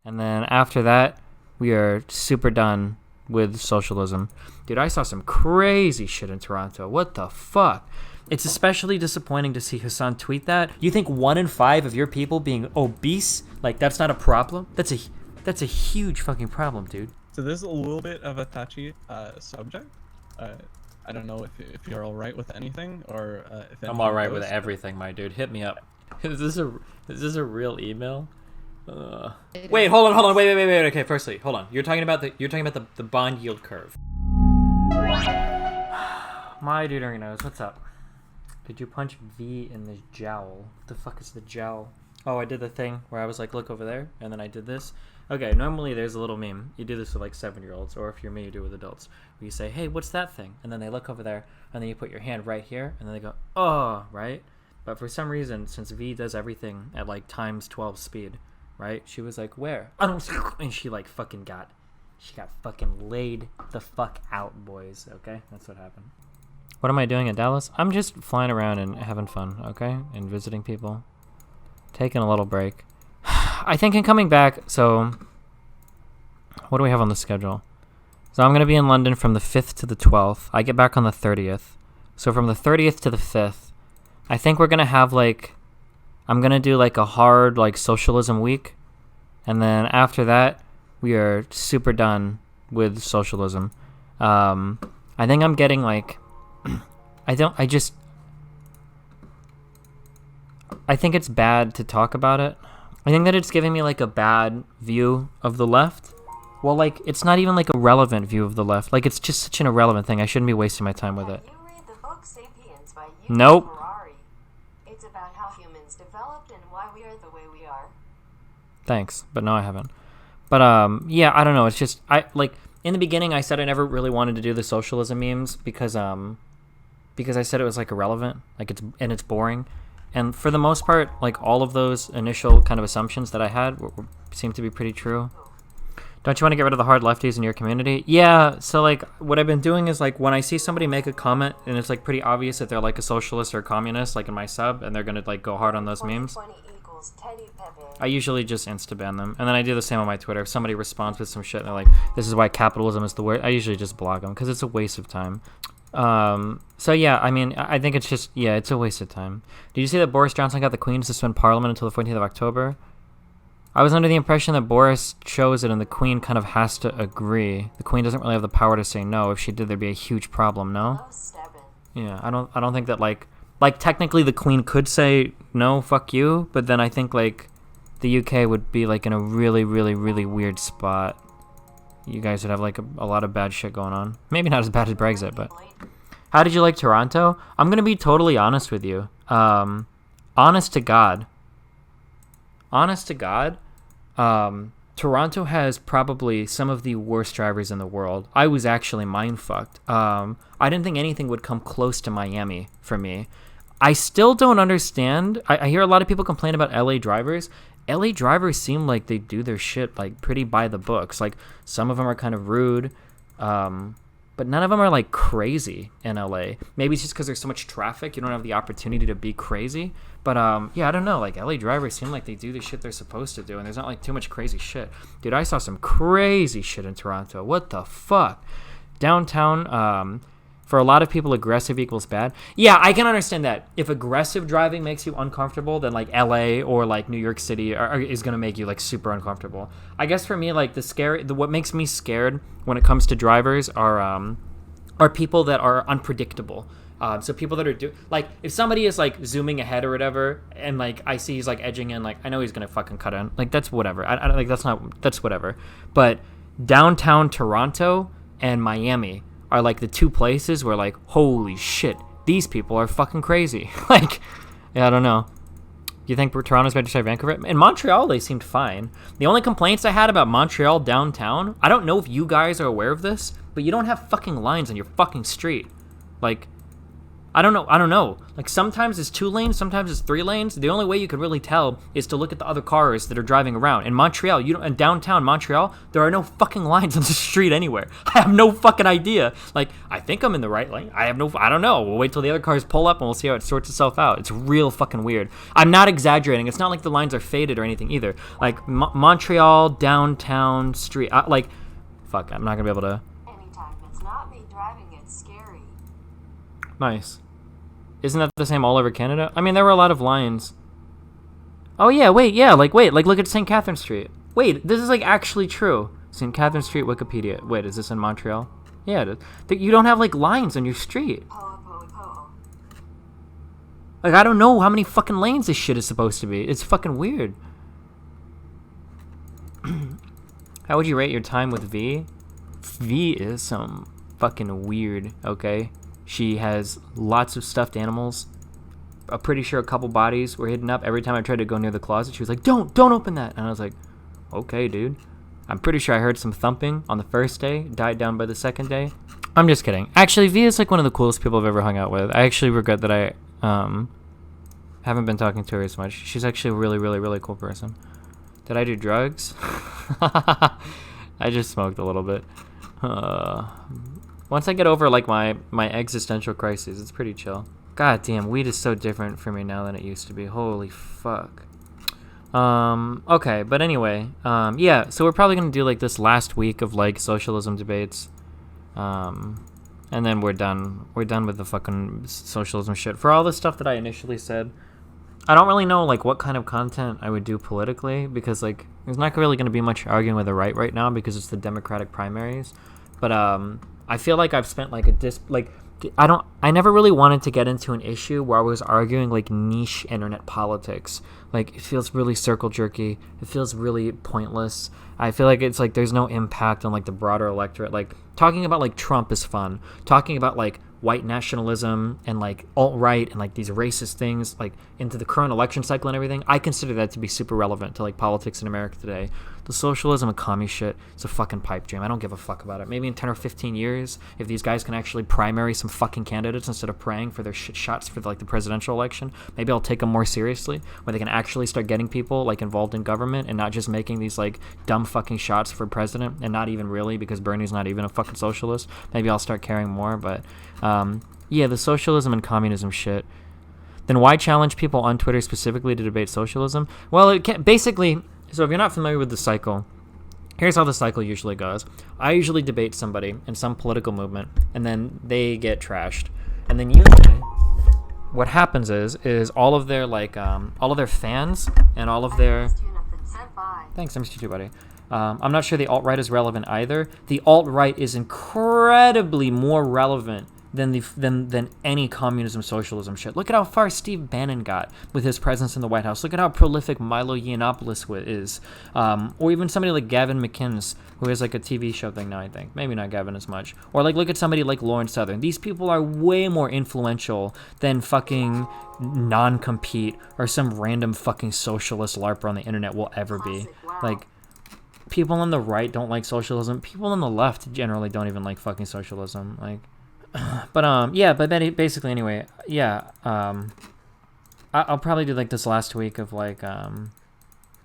And then after that, we are super done with socialism. Dude, I saw some crazy shit in Toronto. What the fuck? It's especially disappointing to see Hasan tweet that. You think 1 in 5 of your people being obese, like, that's not a problem? That's a huge fucking problem, dude. So this is a little bit of a touchy subject. I don't know if you're all right with anything, or if I'm all right with everything, my dude. Hit me up. Is this a real email? Wait, hold on. Wait. Okay, firstly, hold on. You're talking about the bond yield curve. My deuterinos, what's up? Did you punch V in the jowl? What the fuck is the jowl? Oh, I did the thing where I was like, look over there, and then I did this. Okay, normally there's a little meme. You do this with like 7-year-olds, or if you're me, you do it with adults. Where you say, hey, what's that thing? And then they look over there, and then you put your hand right here, and then they go, oh, right? But for some reason, since V does everything at like times 12 speed, right? She was like, where? And she like fucking got fucking laid the fuck out, boys, okay? That's what happened. What am I doing in Dallas? I'm just flying around and having fun, okay? And visiting people. Taking a little break. I think in coming back, so what do we have on the schedule? So I'm going to be in London from the 5th to the 12th. I get back on the 30th. So from the 30th to the 5th, I think we're going to have like, I'm going to do like a hard like socialism week. And then after that, we are super done with socialism. I think I'm getting like, I think it's bad to talk about it. I think that it's giving me like a bad view of the left. Well, like, it's not even like a relevant view of the left. Like, it's just such an irrelevant thing. I shouldn't be wasting my time with it. You read the book Sapiens by Nope. Ferrari. It's about how humans developed and why we are the way we are. Thanks, but no, I haven't. But yeah, I don't know. It's just in the beginning, I said I never really wanted to do the socialism memes because I said it was like irrelevant, like it's boring. And for the most part, like all of those initial kind of assumptions that I had seem to be pretty true. Don't you want to get rid of the hard lefties in your community? Yeah, so like what I've been doing is like when I see somebody make a comment and it's like pretty obvious that they're like a socialist or a communist, like in my sub, and they're going to like go hard on those memes, I usually just insta-ban them. And then I do the same on my Twitter. If somebody responds with some shit and they're like, this is why capitalism is the worst, I usually just block them because it's a waste of time. So yeah, I mean, I think it's just, yeah, it's a waste of time. Did you see that Boris Johnson got the Queen to suspend Parliament until the 14th of October? I was under the impression that Boris chose it and the Queen kind of has to agree. The Queen doesn't really have the power to say no. If she did, there'd be a huge problem, no? Yeah, I don't think that like technically the Queen could say no, fuck you, but then I think like the UK would be like in a really, really, really weird spot. You guys would have like a lot of bad shit going on. Maybe not as bad as Brexit, but... How did you like Toronto? I'm going to be totally honest with you. Honest to God. Toronto has probably some of the worst drivers in the world. I was actually mind-fucked. I didn't think anything would come close to Miami for me. I still don't understand. I hear a lot of people complain about LA drivers. LA drivers seem like they do their shit like pretty by the books. Like some of them are kind of rude, but none of them are like crazy in LA. Maybe it's just because there's so much traffic, you don't have the opportunity to be crazy. But yeah, I don't know. Like LA drivers seem like they do the shit they're supposed to do, and there's not like too much crazy shit. Dude, I saw some crazy shit in Toronto. What the fuck? Downtown. For a lot of people, aggressive equals bad. Yeah, I can understand that. If aggressive driving makes you uncomfortable, then like LA or like New York City is gonna make you like super uncomfortable. I guess for me, like what makes me scared when it comes to drivers are people that are unpredictable. So people that are like if somebody is like zooming ahead or whatever, and like I see he's like edging in, like I know he's gonna fucking cut in. Like that's whatever. I like that's whatever. But downtown Toronto and Miami are like the two places where like, holy shit, these people are fucking crazy. Like, yeah, I don't know. You think Toronto's better than Vancouver? In Montreal, they seemed fine. The only complaints I had about Montreal downtown, I don't know if you guys are aware of this, but you don't have fucking lines on your fucking street. Like, I don't know. Like, sometimes it's 2 lanes, sometimes it's 3 lanes. The only way you could really tell is to look at the other cars that are driving around. In Montreal, in downtown Montreal, there are no fucking lines on the street anywhere. I have no fucking idea. Like, I think I'm in the right lane. I don't know. We'll wait till the other cars pull up and we'll see how it sorts itself out. It's real fucking weird. I'm not exaggerating. It's not like the lines are faded or anything either. Like, Montreal, downtown, street, fuck, I'm not gonna be able to. Anytime it's not me driving, it's scary. Nice. Isn't that the same all over Canada? I mean, there were a lot of lines. Oh, yeah, wait, look at St. Catherine Street. Wait, this is, like, actually true. St. Catherine Street, Wikipedia. Wait, is this in Montreal? Yeah, it is. You don't have, like, lines on your street. Like, I don't know how many fucking lanes this shit is supposed to be. It's fucking weird. How would you rate your time with V? V is some fucking weird, okay? She has lots of stuffed animals. I'm pretty sure a couple bodies were hidden up. Every time I tried to go near the closet, she was like, don't open that. And I was like, okay, dude. I'm pretty sure I heard some thumping on the first day, died down by the second day. I'm just kidding. Actually, V is like one of the coolest people I've ever hung out with. I actually regret that I haven't been talking to her as much. She's actually a really, really, really cool person. Did I do drugs? I just smoked a little bit. Once I get over like my existential crises, it's pretty chill. God damn, weed is so different for me now than it used to be. Holy fuck. Okay, but anyway, yeah, so we're probably gonna do like this last week of like socialism debates. And then we're done. We're done with the fucking socialism shit. For all the stuff that I initially said, I don't really know like what kind of content I would do politically, because like there's not really going to be much arguing with the right now because it's the Democratic primaries. But I feel like I've spent like I never really wanted to get into an issue where I was arguing like niche internet politics. Like, it feels really circle jerky. It feels really pointless. I feel like it's like there's no impact on like the broader electorate. Like, talking about like Trump is fun. Talking about like white nationalism and like alt-right and like these racist things like into the current election cycle and everything, I consider that to be super relevant to like politics in America today. The socialism and commie shit, it's a fucking pipe dream. I don't give a fuck about it. Maybe in 10 or 15 years, if these guys can actually primary some fucking candidates instead of praying for their shit shots for like the presidential election, maybe I'll take them more seriously, where they can actually start getting people like involved in government and not just making these like dumb fucking shots for president, and not even really, because Bernie's not even a fucking socialist. Maybe I'll start caring more. But yeah, the socialism and communism shit. Then why challenge people on Twitter specifically to debate socialism? Well, it can basically. So if you're not familiar with the cycle, here's how the cycle usually goes. I usually debate somebody in some political movement, and then they get trashed. And then usually what happens is all of their like all of their fans and all of their thanks, I missed you too, buddy. I'm not sure the alt-right is relevant either. The alt-right is incredibly more relevant than any communism socialism shit. Look at how far Steve Bannon got with his presence in the White House. Look at how prolific Milo Yiannopoulos is, or even somebody like Gavin McInnes, who has like a TV show thing now, I think. Maybe not Gavin as much. Or like look at somebody like Lauren Southern. These people are way more influential than fucking non-compete or some random fucking socialist LARPer on the internet will ever be. Like, people on the right don't like socialism. People on the left generally don't even like fucking socialism. Like, but yeah, but basically anyway, yeah, I'll probably do like this last week of like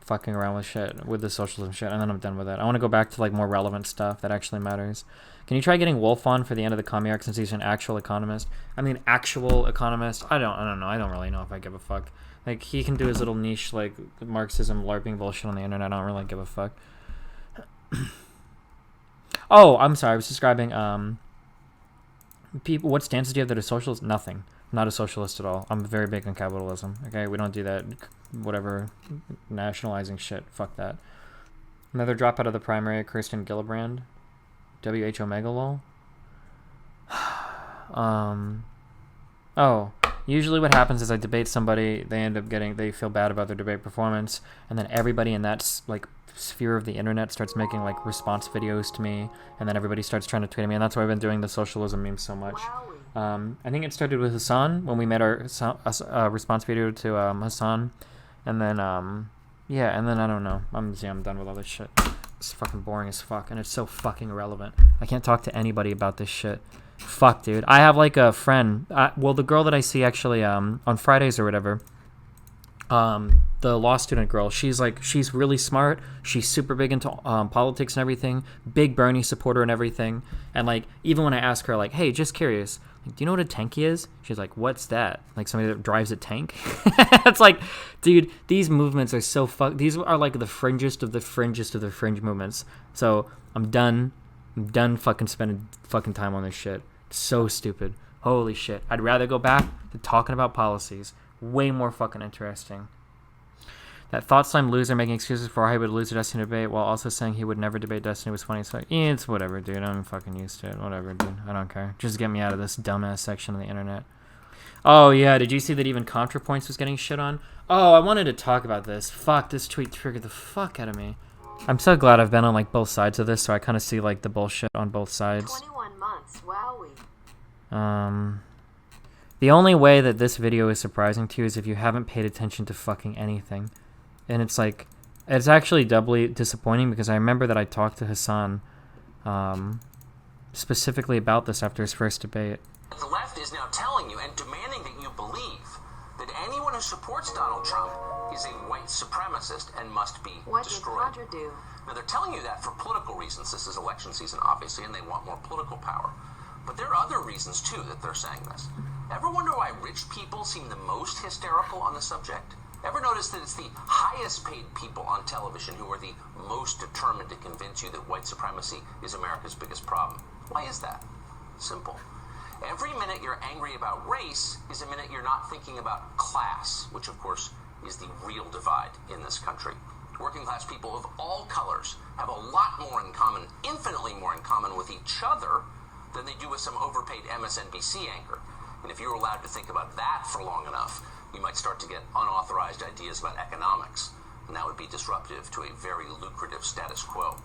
fucking around with shit, with the socialism shit, and then I'm done with it. I want to go back to like more relevant stuff that actually matters. Can you try getting Wolf on for the end of the commie arc, since he's an actual economist? I mean, actual economist. I don't know. I don't really know if I give a fuck. Like, he can do his little niche like Marxism LARPing bullshit on the internet. I don't really give a fuck. Oh, I'm sorry. I was describing people. What stances do you have that are socialist? Nothing. I'm not a socialist at all. I'm very big on capitalism. Okay, we don't do that. Whatever, nationalizing shit. Fuck that. Another dropout of the primary, Kirsten Gillibrand. WH Omega lol. Oh, usually what happens is I debate somebody, they feel bad about their debate performance, and then everybody in that like sphere of the internet starts making like response videos to me, and then everybody starts trying to tweet at me, and that's why I've been doing the socialism memes so much. I think it started with Hasan when we made our response video to Hasan, and then yeah, and then I don't know. I'm done with all this shit. It's fucking boring as fuck, and it's so fucking irrelevant. I can't talk to anybody about this shit. fuck, dude. I have like a friend. Well, the girl that I see actually on Fridays or whatever. The law student girl, she's really smart. She's super big into politics and everything. Big Bernie supporter and everything. And like, even when I ask her, like, hey, just curious, like, do you know what a tanky is? She's like, what's that? Like somebody that drives a tank? It's like, dude, these movements are so these are like the fringest of the fringest of the fringe movements. So I'm done fucking spending fucking time on this shit. It's so stupid. Holy shit. I'd rather go back to talking about policies. Way more fucking interesting. That thought slime loser making excuses for how he would lose a Destiny debate while also saying he would never debate Destiny was funny. So yeah, it's whatever, dude. I'm fucking used to it. Whatever, dude. I don't care. Just get me out of this dumbass section of the internet. Oh yeah, did you see that even ContraPoints was getting shit on? Oh, I wanted to talk about this. Fuck, this tweet triggered the fuck out of me. I'm so glad I've been on like both sides of this, so I kind of see like the bullshit on both sides. 21 months, wowee. The only way that this video is surprising to you is if you haven't paid attention to fucking anything. And it's like, it's actually doubly disappointing because I remember that I talked to Hasan specifically about this after his first debate. The left is now telling you and demanding that you believe that anyone who supports Donald Trump is a white supremacist and must be destroyed. What did Contra do? Now they're telling you that for political reasons. This is election season, obviously, and they want more political power. But there are other reasons, too, that they're saying this. Ever wonder why rich people seem the most hysterical on the subject? Ever notice that it's the highest paid people on television who are the most determined to convince you that white supremacy is America's biggest problem? Why is that? Simple. Every minute you're angry about race is a minute you're not thinking about class, which of course is the real divide in this country. Working class people of all colors have a lot more in common, infinitely more in common with each other than they do with some overpaid MSNBC anchor. And if you're allowed to think about that for long enough, you might start to get unauthorized ideas about economics, and that would be disruptive to a very lucrative status quo.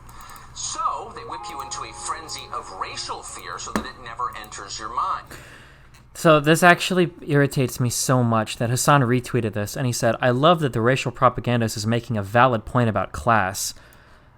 So they whip you into a frenzy of racial fear so that it never enters your mind. So this actually irritates me so much that Hasan retweeted this, and he said, I love that the racial propagandist is making a valid point about class.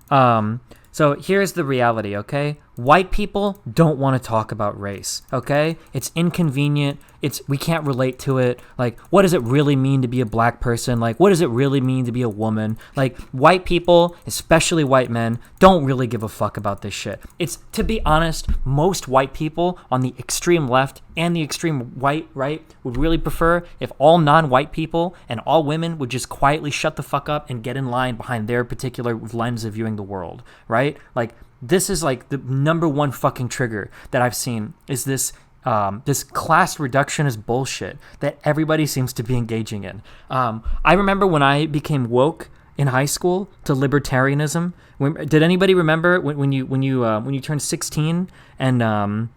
So here's the reality, okay? White people don't want to talk about race, okay? It's inconvenient. We can't relate to it. Like, what does it really mean to be a black person? Like, what does it really mean to be a woman? Like, white people, especially white men, don't really give a fuck about this shit. It's, to be honest, most white people on the extreme left and the extreme white right would really prefer if all non-white people and all women would just quietly shut the fuck up and get in line behind their particular lens of viewing the world, right? Like, this is like the number one fucking trigger that I've seen is this class reductionist bullshit that everybody seems to be engaging in. I remember when I became woke in high school to libertarianism. Did anybody remember when you turned 16 and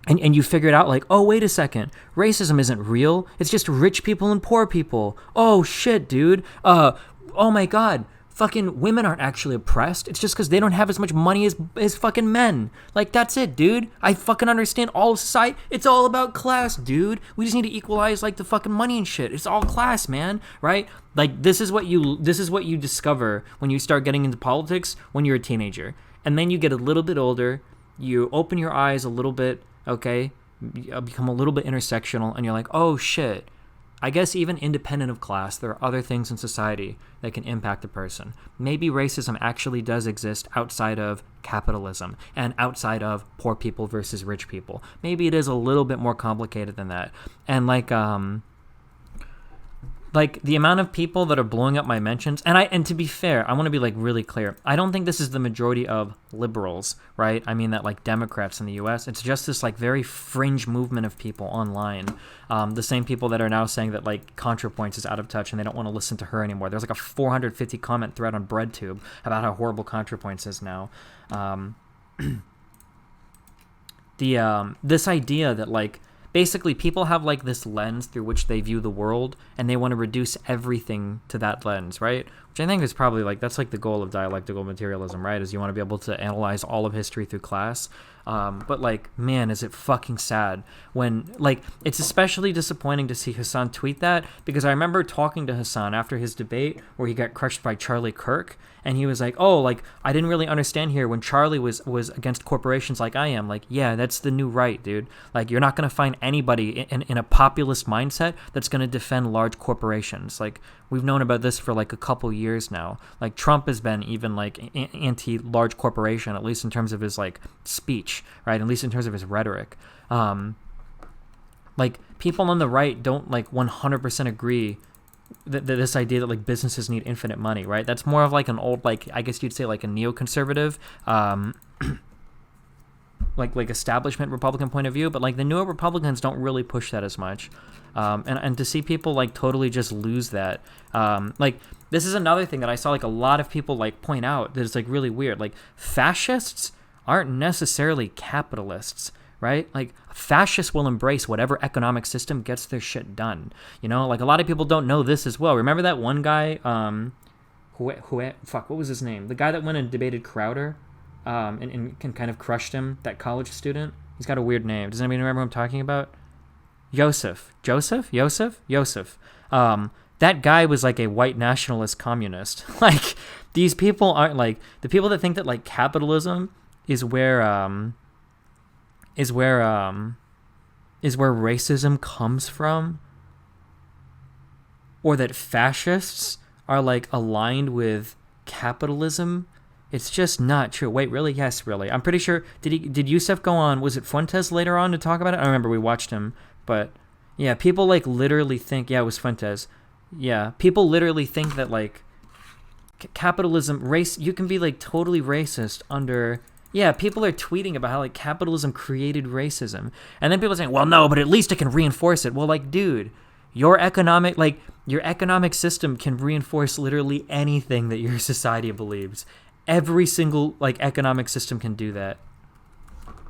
you figured out like, oh, wait a second, racism isn't real. It's just rich people and poor people. Oh shit, dude. Oh my God. Fucking women aren't actually oppressed. It's just because they don't have as much money as fucking men. Like, that's it, dude. I fucking understand all of society. It's all about class, dude. We just need to equalize, like, the fucking money and shit. It's all class, man, right? Like, this is what you discover when you start getting into politics when you're a teenager. And then you get a little bit older, you open your eyes a little bit, okay? You become a little bit intersectional, and you're like, oh, shit. I guess even independent of class, there are other things in society that can impact a person. Maybe racism actually does exist outside of capitalism and outside of poor people versus rich people. Maybe it is a little bit more complicated than that. And like the amount of people that are blowing up my mentions, and to be fair, I want to be like really clear. I don't think this is the majority of liberals, right? I mean that like Democrats in the U.S. It's just this like very fringe movement of people online. The same people that are now saying that like ContraPoints is out of touch and they don't want to listen to her anymore. There's like a 450 comment thread on BreadTube about how horrible ContraPoints is now. This idea that like basically people have like this lens through which they view the world and they want to reduce everything to that lens, right? which I think is probably like, that's like the goal of dialectical materialism, right? Is you want to be able to analyze all of history through class. But like, man, is it fucking sad when, like, it's especially disappointing to see Hasan tweet that, because I remember talking to Hasan after his debate where he got crushed by Charlie Kirk, and he was like, oh, like, I didn't really understand here when Charlie was against corporations like I am. Like, yeah, that's the new right, dude. Like, you're not going to find anybody in a populist mindset that's going to defend large corporations. Like, we've known about this for like a couple years now. Like, Trump has been even like anti-large corporation, at least in terms of his like speech, right? At least in terms of his rhetoric. Like, people on the right don't like 100% agree that this idea that like businesses need infinite money, right? That's more of like an old, like, I guess you'd say like a neoconservative, like establishment Republican point of view, but like the newer Republicans don't really push that as much. And to see people like totally just lose that, like, this is another thing that I saw like a lot of people like point out that is like really weird. Like, fascists aren't necessarily capitalists, right? Like, fascists will embrace whatever economic system gets their shit done. You know, like, a lot of people don't know this as well. Remember that one guy, what was his name? The guy that went and debated Crowder, and kind of crushed him, that college student. He's got a weird name. Does anybody remember who I'm talking about? Joseph. That guy was like a white nationalist communist. Like, these people aren't like, the people that think that like capitalism is where racism comes from, or that fascists are like aligned with capitalism. It's just not true. Wait, really? Yes, really. I'm pretty sure. Did Yusef go on? Was it Fuentes later on to talk about it? I remember we watched him, but yeah, people like literally think. Yeah, it was Fuentes. Yeah, people literally think that like capitalism, race. You can be like totally racist under. Yeah, people are tweeting about how like capitalism created racism, and then people are saying, "Well, no, but at least it can reinforce it." Well, like, dude, your economic system can reinforce literally anything that your society believes. Every single like economic system can do that.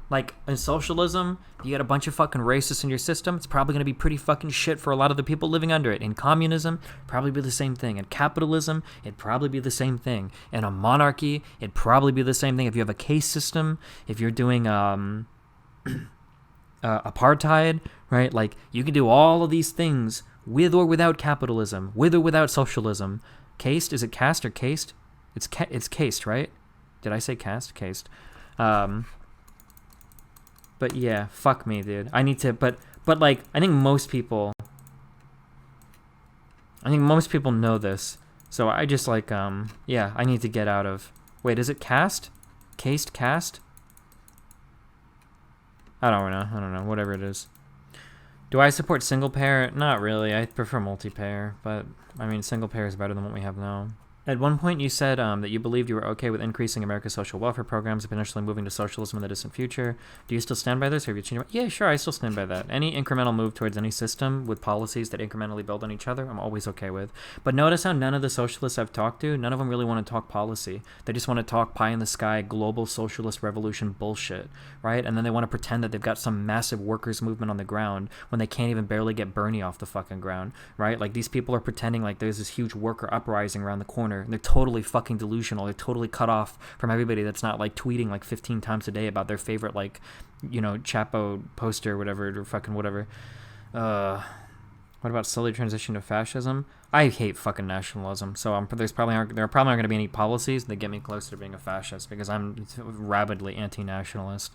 Like, in socialism, you got a bunch of fucking racists in your system. It's probably going to be pretty fucking shit for a lot of the people living under it. In communism, probably be the same thing. In capitalism, it'd probably be the same thing. In a monarchy, it'd probably be the same thing. If you have a caste system, if you're doing apartheid, right? Like, you can do all of these things with or without capitalism, with or without socialism. Caste? Is it caste or caste? It's caste, right? Did I say caste? Caste. But yeah, fuck me, dude. I need to, but like, I think most people know this. So I just like, yeah, I need to get out of, wait, is it caste? Caste? I don't know, whatever it is. Do I support single payer? Not really. I prefer multi-payer, but I mean, single payer is better than what we have now. At one point, you said that you believed you were okay with increasing America's social welfare programs, potentially moving to socialism in the distant future. Do you still stand by this, or have you changed? Yeah, sure, I still stand by that. Any incremental move towards any system with policies that incrementally build on each other, I'm always okay with. But notice how none of the socialists I've talked to, none of them really want to talk policy. They just want to talk pie-in-the-sky global socialist revolution bullshit, right? And then they want to pretend that they've got some massive workers' movement on the ground when they can't even barely get Bernie off the fucking ground, right? Like, these people are pretending like there's this huge worker uprising around the corner. And they're totally fucking delusional. They're totally cut off from everybody that's not like tweeting like 15 times a day about their favorite, like, you know, Chapo poster or whatever, or fucking whatever. What about slowly transition to fascism? I hate fucking nationalism, so there probably aren't going to be any policies that get me closer to being a fascist, because I'm rabidly anti-nationalist.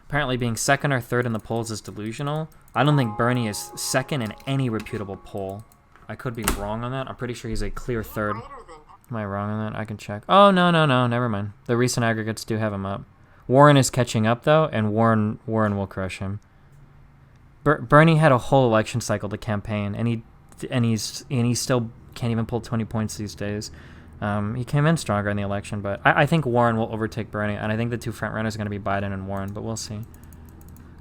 Apparently being second or third in the polls is delusional. I don't think Bernie is second in any reputable poll. I could be wrong on that. I'm pretty sure he's a clear third. Am I wrong on that? I can check. Oh, no. Never mind. The recent aggregates do have him up. Warren is catching up, though, and Warren will crush him. Bernie had a whole election cycle to campaign, and he still can't even pull 20 points these days. He came in stronger in the election, but I think Warren will overtake Bernie, and I think the two frontrunners are going to be Biden and Warren, but we'll see.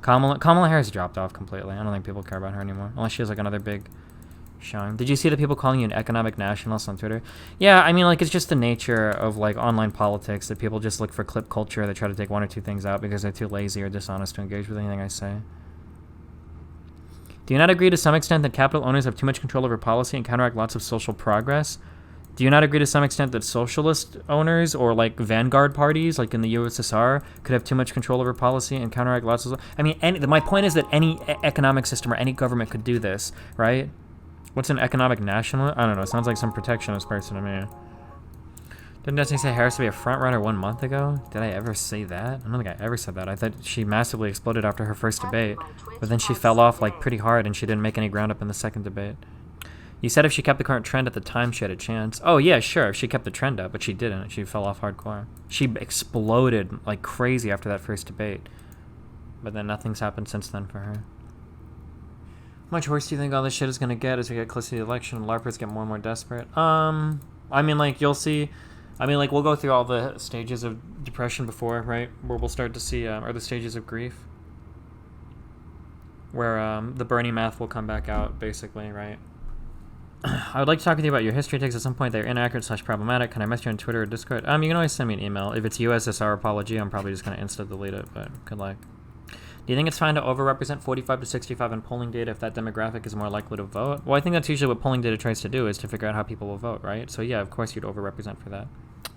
Kamala Harris dropped off completely. I don't think people care about her anymore, unless she has like another big showing. Did you see the people calling you an economic nationalist on Twitter? Yeah, I mean, like, it's just the nature of like online politics that people just look for clip culture. They try to take one or two things out because they're too lazy or dishonest to engage with anything I say. Do you not agree to some extent that capital owners have too much control over policy and counteract lots of social progress? Do you not agree to some extent that socialist owners or like vanguard parties, like in the USSR, could have too much control over policy and counteract lots of... I mean, my point is that any economic system or any government could do this, right? What's an economic national? I don't know. It sounds like some protectionist person to me. Didn't Destiny say Harris would be a front runner 1 month ago? Did I ever say that? I don't think I ever said that. I thought she massively exploded after her first debate, but then she fell off like pretty hard and she didn't make any ground up in the second debate. You said if she kept the current trend at the time, she had a chance. Oh, yeah, sure, if she kept the trend up, but she didn't. She fell off hardcore. She exploded like crazy after that first debate. But then nothing's happened since then for her. How much worse do you think all this shit is going to get as we get closer to the election and LARPers get more and more desperate? I mean, like, you'll see... I mean, like, we'll go through all the stages of depression before, right? Where we'll start to see, or the stages of grief. Where the Bernie math will come back out, basically, right? I would like to talk with you about your history takes at some point that are inaccurate/problematic. Can I message you on Twitter or Discord? You can always send me an email. If it's USSR apology, I'm probably just going to insta-delete it, but good luck. Do you think it's fine to overrepresent 45 to 65 in polling data if that demographic is more likely to vote? Well, I think that's usually what polling data tries to do, is to figure out how people will vote, right? So yeah, of course you'd overrepresent for that.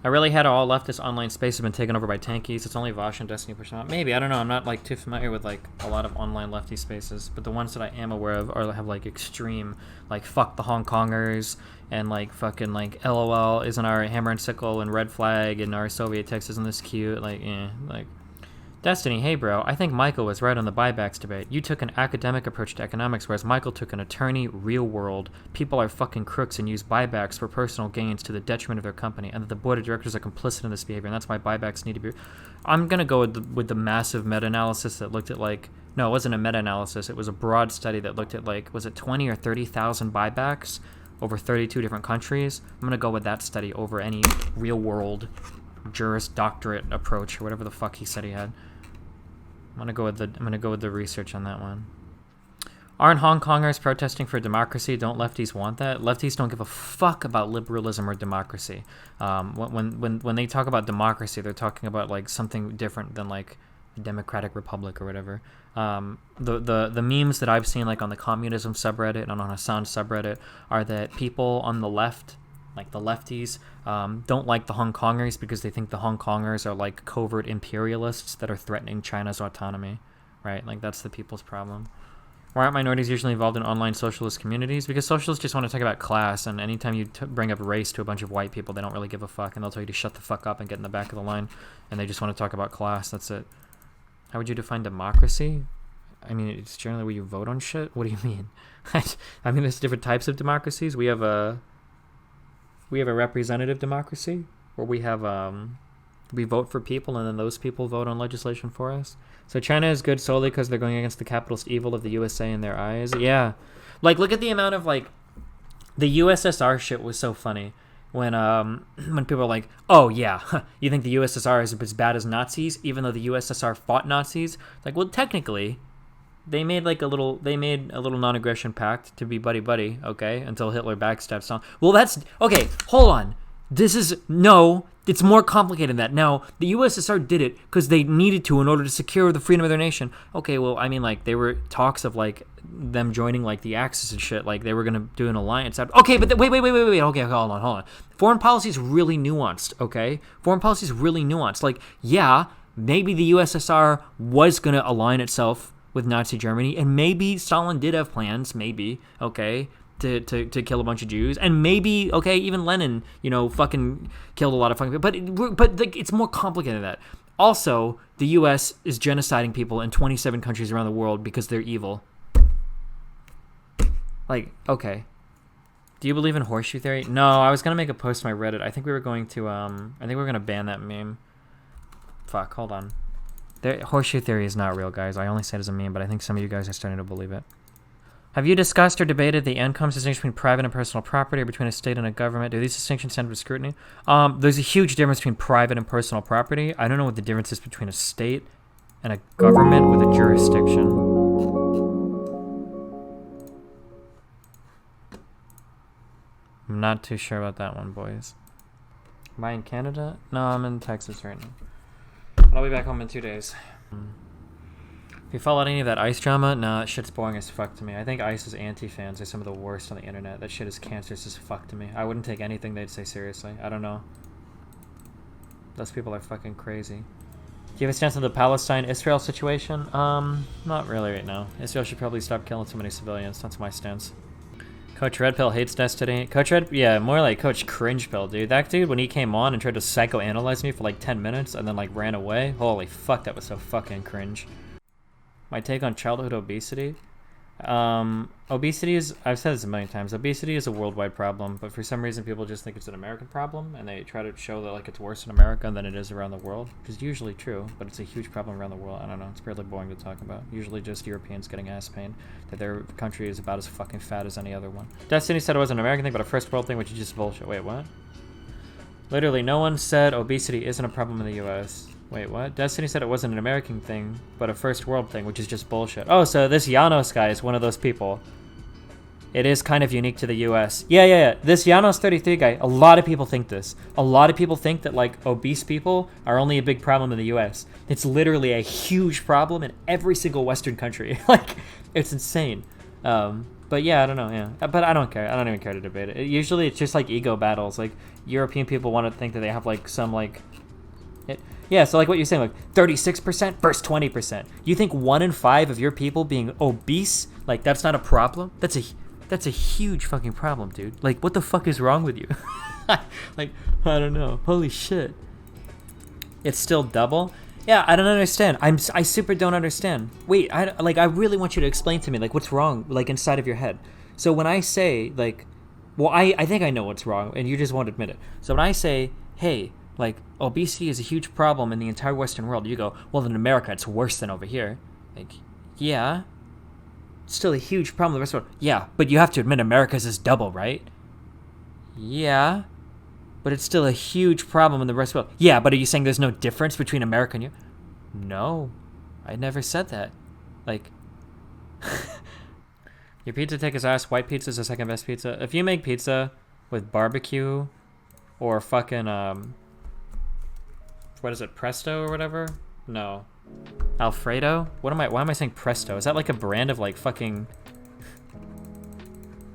I really had all leftist online space have been taken over by tankies. It's only Vosh and Destiny pushing out. Maybe, I don't know. I'm not like too familiar with like a lot of online lefty spaces, but the ones that I am aware of are have like extreme, like fuck the Hong Kongers and like fucking like LOL isn't our hammer and sickle and red flag and our Soviet text isn't this cute, like like. Destiny, hey bro, I think Michael was right on the buybacks debate. You took an academic approach to economics, whereas Michael took an attorney, real world. People are fucking crooks and use buybacks for personal gains to the detriment of their company, and that the board of directors are complicit in this behavior, and that's why buybacks need to be... I'm gonna go with the massive meta-analysis that looked at like... No, it wasn't a meta-analysis, it was a broad study that looked at like, was it 20 or 30,000 buybacks over 32 different countries? I'm gonna go with that study over any real world Juris Doctorate approach, or whatever the fuck he said he had. I'm gonna go with the research on that one. Aren't Hong Kongers protesting for democracy? Don't lefties want that? Lefties don't give a fuck about liberalism or democracy. When they talk about democracy, they're talking about like something different than like a democratic republic or whatever. The memes that I've seen like on the communism subreddit and on Hasan subreddit are that people on the left, like the lefties, don't like the Hong Kongers because they think the Hong Kongers are like covert imperialists that are threatening China's autonomy, right? Like that's the people's problem. Why aren't minorities usually involved in online socialist communities? Because socialists just want to talk about class, and anytime you bring up race to a bunch of white people, they don't really give a fuck, and they'll tell you to shut the fuck up and get in the back of the line, and they just want to talk about class. That's it. How would you define democracy? I mean, it's generally where you vote on shit. What do you mean? I mean, there's different types of democracies. We have a representative democracy where we have we vote for people and then those people vote on legislation for us. So China is good solely because they're going against the capitalist evil of the USA in their eyes. Yeah, like look at the amount of like the USSR shit was so funny when people are like, oh yeah, you think the USSR is as bad as Nazis even though the USSR fought Nazis? Like, well, technically they made a little non-aggression pact to be buddy, okay, until Hitler backstabbed some. Well, that's okay. Hold on. It's more complicated than that. Now, the USSR did it because they needed to in order to secure the freedom of their nation. Okay, well, I mean, like, there were talks of, like, them joining, like, the Axis and shit. Like, they were going to do an alliance. Okay, but wait. Okay, hold on. Foreign policy is really nuanced, okay? Foreign policy is really nuanced. Like, yeah, maybe the USSR was going to align itself with Nazi Germany, and maybe Stalin did have plans, maybe, okay, to kill a bunch of Jews, and maybe, okay, even Lenin, fucking killed a lot of fucking people, but like, it's more complicated than that. Also, the U.S. is genociding people in 27 countries around the world because they're evil. Like, okay. Do you believe in horseshoe theory? No, I was gonna make a post on my Reddit. I think we were going to, gonna ban that meme. Fuck, hold on. Horseshoe theory is not real, guys. I only say it as a meme, but I think some of you guys are starting to believe it. Have you discussed or debated the incomes distinction between private and personal property, or between a state and a government? Do these distinctions stand up to scrutiny? There's a huge difference between private and personal property. I don't know what the difference is between a state and a government with a jurisdiction. I'm not too sure about that one, boys. Am I in Canada? No, I'm in Texas right now. But I'll be back home in 2 days. If you followed any of that ICE drama, nah, that shit's boring as fuck to me. I think ICE's anti-fans are some of the worst on the internet. That shit is cancerous as fuck to me. I wouldn't take anything they'd say seriously. I don't know. Those people are fucking crazy. Do you have a stance on the Palestine-Israel situation? Not really right now. Israel should probably stop killing so many civilians. That's my stance. Coach Red Pill hates Destiny. Coach Red, yeah, more like Coach Cringe Pill, dude. That dude, when he came on and tried to psychoanalyze me for like 10 minutes and then like ran away, holy fuck, that was so fucking cringe. My take on childhood obesity. Obesity is, I've said this a million times, obesity is a worldwide problem, but for some reason people just think it's an American problem, and they try to show that like it's worse in America than it is around the world, which is usually true, but it's a huge problem around the world. I don't know, it's fairly boring to talk about. Usually just Europeans getting ass pain, that their country is about as fucking fat as any other one. Destiny said it was an American thing, but a first world thing, which is just bullshit. Wait, what? Literally, no one said obesity isn't a problem in the US. Wait, what? Destiny said it wasn't an American thing, but a first world thing, which is just bullshit. Oh, so this Janos guy is one of those people. It is kind of unique to the US. Yeah. This Janos 33 guy, a lot of people think this. A lot of people think that, like, obese people are only a big problem in the US. It's literally a huge problem in every single Western country. Like, it's insane. But yeah, I don't know, yeah. But I don't care. I don't even care to debate it. Usually it's just, like, ego battles. Like, European people want to think that they have, like, some, like... Yeah, so like what you're saying, like 36% versus 20%. You think 1 in 5 of your people being obese, like that's not a problem? That's a huge fucking problem, dude. Like, what the fuck is wrong with you? Like, I don't know. Holy shit. It's still double? Yeah, I don't understand. I super don't understand. Wait, I really want you to explain to me, like, what's wrong, like, inside of your head. So when I say, like, well, I think I know what's wrong, and you just won't admit it. So when I say, hey, like, obesity is a huge problem in the entire Western world, you go, well, in America, it's worse than over here. Like, yeah. It's still a huge problem in the rest of the world. Yeah, but you have to admit America's is double, right? Yeah. But it's still a huge problem in the rest of the world. Yeah, but are you saying there's no difference between America and you? No. I never said that. Like... Your pizza take his ass. White pizza is the second best pizza. If you make pizza with barbecue or fucking, what is it, Presto or whatever? No. Alfredo? Why am I saying Presto? Is that like a brand of like fucking...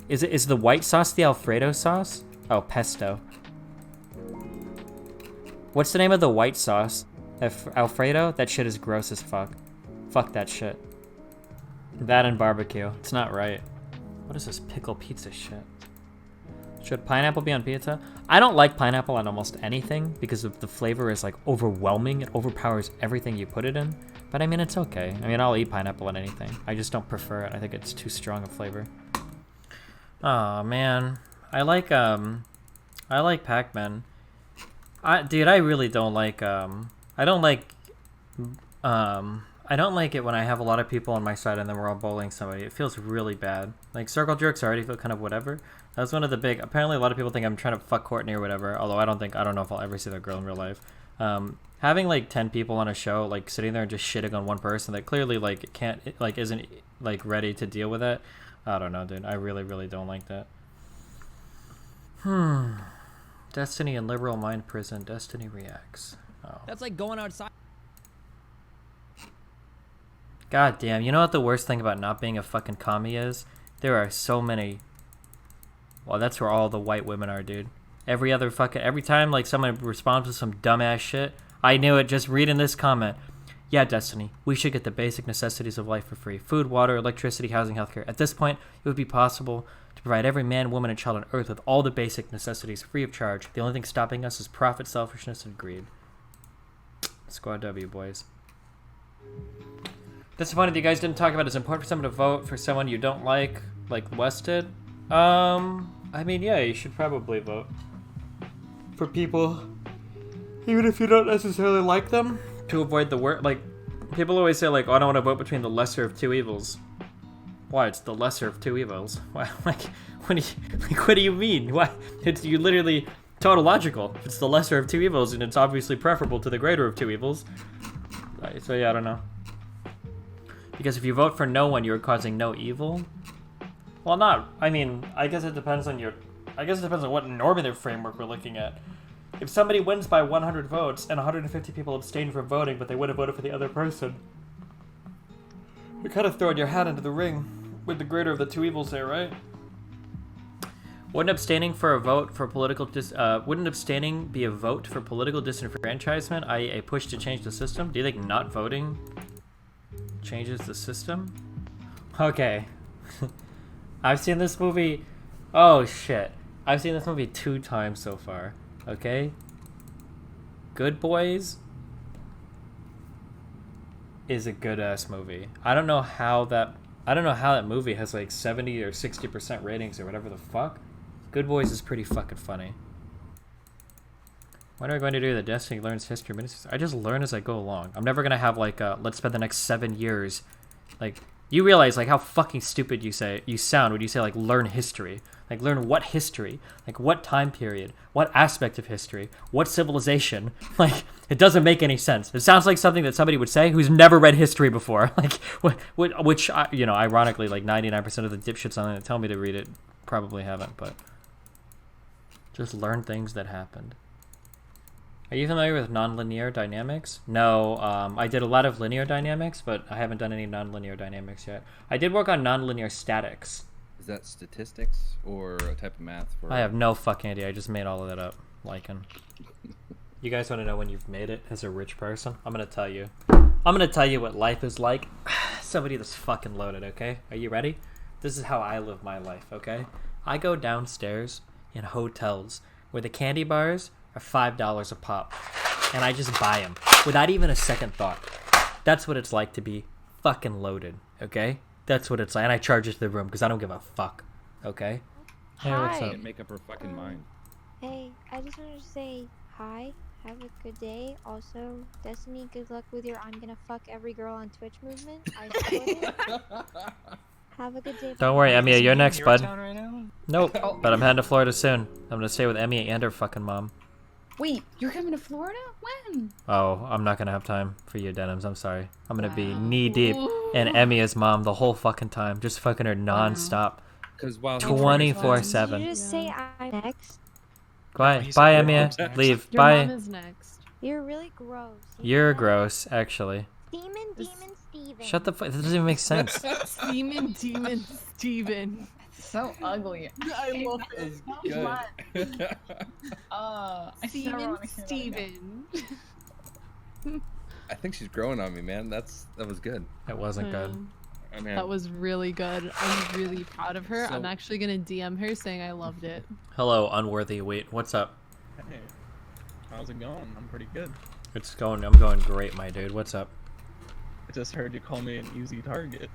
Is the white sauce the Alfredo sauce? Oh, pesto. What's the name of the white sauce? Alfredo? That shit is gross as fuck. Fuck that shit. That and barbecue. It's not right. What is this pickle pizza shit? Should pineapple be on pizza? I don't like pineapple on almost anything because the flavor is like overwhelming. It overpowers everything you put it in. But I mean, it's okay. I mean, I'll eat pineapple on anything. I just don't prefer it. I think it's too strong a flavor. Oh man, I like Pac-Man. Dude, I really don't like I don't like it when I have a lot of people on my side and then we're all bullying somebody. It feels really bad. Like, circle jerks already feel kind of whatever. That was one of the big... Apparently, a lot of people think I'm trying to fuck Courtney or whatever, although I don't know if I'll ever see that girl in real life. Having, like, 10 people on a show, like, sitting there and just shitting on one person that clearly, like, isn't, like, ready to deal with it. I don't know, dude. I really, really don't like that. Destiny and Liberal Mind Prison. Destiny reacts. Oh. That's like going outside. God damn, you know what the worst thing about not being a fucking commie is? There are so many... Well, that's where all the white women are, dude. Every time, like, someone responds with some dumbass shit, I knew it just reading this comment. Yeah, Destiny, we should get the basic necessities of life for free. Food, water, electricity, housing, healthcare. At this point, it would be possible to provide every man, woman, and child on Earth with all the basic necessities free of charge. The only thing stopping us is profit, selfishness, and greed. Squad W, boys. Disappointed you guys didn't talk about it's important for someone to vote for someone you don't like West did. I mean, yeah, you should probably vote for people, even if you don't necessarily like them, to avoid the worst. Like, people always say, like, oh, I don't want to vote between the lesser of two evils. Why? It's the lesser of two evils. Why? Like, what do you mean? Why? You literally tautological. If it's the lesser of two evils, and it's obviously preferable to the greater of two evils. So yeah, I don't know. Because if you vote for no one, you're causing no evil. Well, not. I mean, I guess it depends on what normative framework we're looking at. If somebody wins by 100 votes and 150 people abstain from voting, but they would have voted for the other person, You're kind of throwing your hat into the ring with the greater of the two evils there, right? Wouldn't abstaining for a vote for political wouldn't abstaining be a vote for political disenfranchisement, i.e. a push to change the system? Do you think not voting changes the system? Okay. I've seen this movie. Oh shit. I've seen this movie 2 times so far. Okay? Good Boys is a good ass movie. I don't know how that movie has like 70 or 60% ratings or whatever the fuck. Good Boys is pretty fucking funny. When are we going to do the Destiny Learns History Ministries? I just learn as I go along. I'm never gonna have like let's spend the next 7 years. Like, you realize like how fucking stupid you sound when you say like learn history. Like, learn what history? Like, what time period? What aspect of history? What civilization? Like, it doesn't make any sense. It sounds like something that somebody would say who's never read history before. Like, which you know, ironically, like 99% of the dipshits on it that tell me to read it probably haven't, but just learn things that happened. Are you familiar with nonlinear dynamics? No, I did a lot of linear dynamics, but I haven't done any nonlinear dynamics yet. I did work on nonlinear statics. Is that statistics or a type of math? For... I have no fucking idea. I just made all of that up. Lycan. You guys want to know when you've made it as a rich person? I'm going to tell you. I'm going to tell you what life is like. Somebody that's fucking loaded, okay? Are you ready? This is how I live my life, okay? I go downstairs in hotels where the candy bars are $5 a pop. And I just buy them without even a second thought. That's what it's like to be fucking loaded, okay? That's what it's like. And I charge it to the room because I don't give a fuck, okay? Hey, what's Can't up? make up her fucking mind. Hey, I just wanted to say hi. Have a good day. Also, Destiny, good luck with your I'm gonna fuck every girl on Twitch movement. I support it. Have a good day. Don't worry, Emmy, you're next, bud. Right now? Nope, but I'm heading to Florida soon. I'm gonna stay with Emmy and her fucking mom. Wait, you're coming to Florida? When? Oh, I'm not gonna have time for you, Denims. I'm sorry. I'm gonna be knee deep in Emia's mom the whole fucking time, just fucking her non-stop, Because while 24/7. Did you just say I'm next? Bye, he said bye, your Emia. mom's next. Leave. Your Bye. mom is next. You're really gross. You You're know? gross, actually. Demon Steven. Shut the fuck. That doesn't even make sense. Demon Steven. So ugly. I love it. good. I just never Demon wanna hear that again. Steven. I think she's growing on me, man. That was good. It wasn't good. I mean, That was really good. I'm really proud of her. So- I'm actually gonna DM her saying I loved it. Hello, unworthy. Wait, what's up? Hey, how's it going? I'm pretty good. I'm going great, my dude. What's up? I just heard you call me an easy target.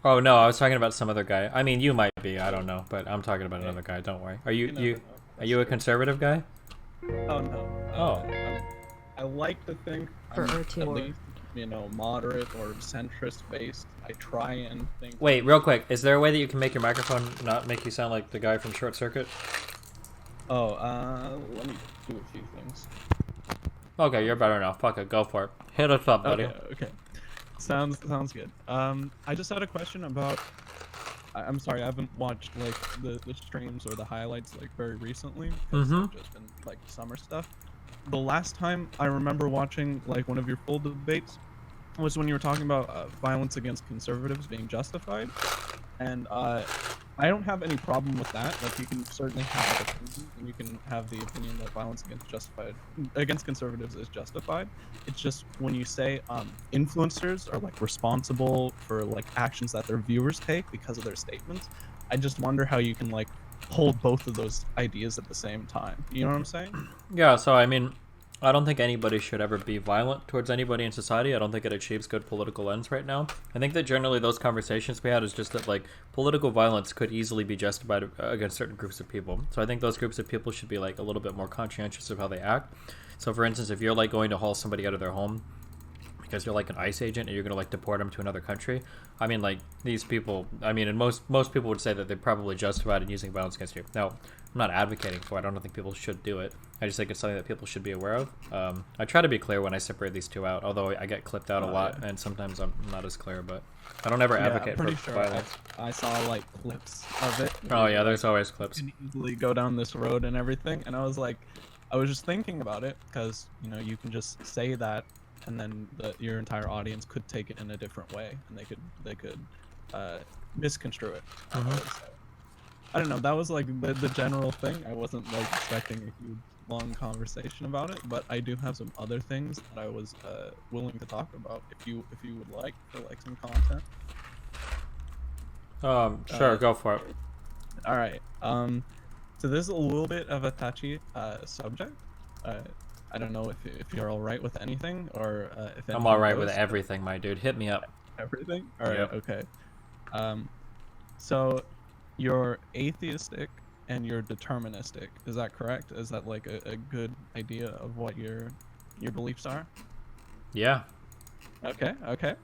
Oh no, I was talking about some other guy. I mean, you might be. I don't know, but I'm talking about another guy. Don't worry. Are you never know. are you a conservative guy? Oh no. Oh. I like to think For I'm her at too. least, moderate or centrist based. I try and think. Wait, real quick. Is there a way that you can make your microphone not make you sound like the guy from Short Circuit? Oh, let me do a few things. Okay, you're better now. Fuck it, go for it. Hit us up, buddy. Okay. Sounds good. I just had a question about. I'm sorry, I haven't watched like the streams or the highlights like very recently. Because Mhm. it's just been like summer stuff. The last time I remember watching like one of your full debates was when you were talking about violence against conservatives being justified, and I don't have any problem with that. Like, you can certainly have that opinion, and you can have the opinion that violence against conservatives is justified. It's just when you say influencers are like responsible for like actions that their viewers take because of their statements, I just wonder how you can like hold both of those ideas at the same time. You know what I'm saying? Yeah, so I mean, I don't think anybody should ever be violent towards anybody in society. I don't think it achieves good political ends right now. I think that generally those conversations we had is just that like political violence could easily be justified against certain groups of people. So I think those groups of people should be like a little bit more conscientious of how they act. So for instance, if you're like going to haul somebody out of their home because you're like an ICE agent and you're going to like deport them to another country, I mean, like, these people, I mean, and most people would say that they're probably justified in using violence against you. Now, I'm not advocating for it. I don't think people should do it. I just think it's something that people should be aware of. I try to be clear when I separate these two out, although I get clipped out a lot, and sometimes I'm not as clear, but I don't ever advocate I'm pretty for sure violence. I saw like clips of it. Oh yeah, there's always clips. You can easily go down this road and everything, and I was just thinking about it because you can just say that and then your entire audience could take it in a different way, and they could misconstrue it. I would say. I don't know. That was like the general thing. I wasn't like expecting a huge long conversation about it, but I do have some other things that I was willing to talk about if you would like for like some content. Sure, go for it. All right. So this is a little bit of a touchy subject. I don't know if you're all right with anything, or if I'm anything all right with goes. everything, my dude. Hit me up. Everything. All right. Yep. Okay. So you're atheistic and you're deterministic. Is that correct? Is that like a good idea of what your beliefs are? Yeah. Okay. Okay.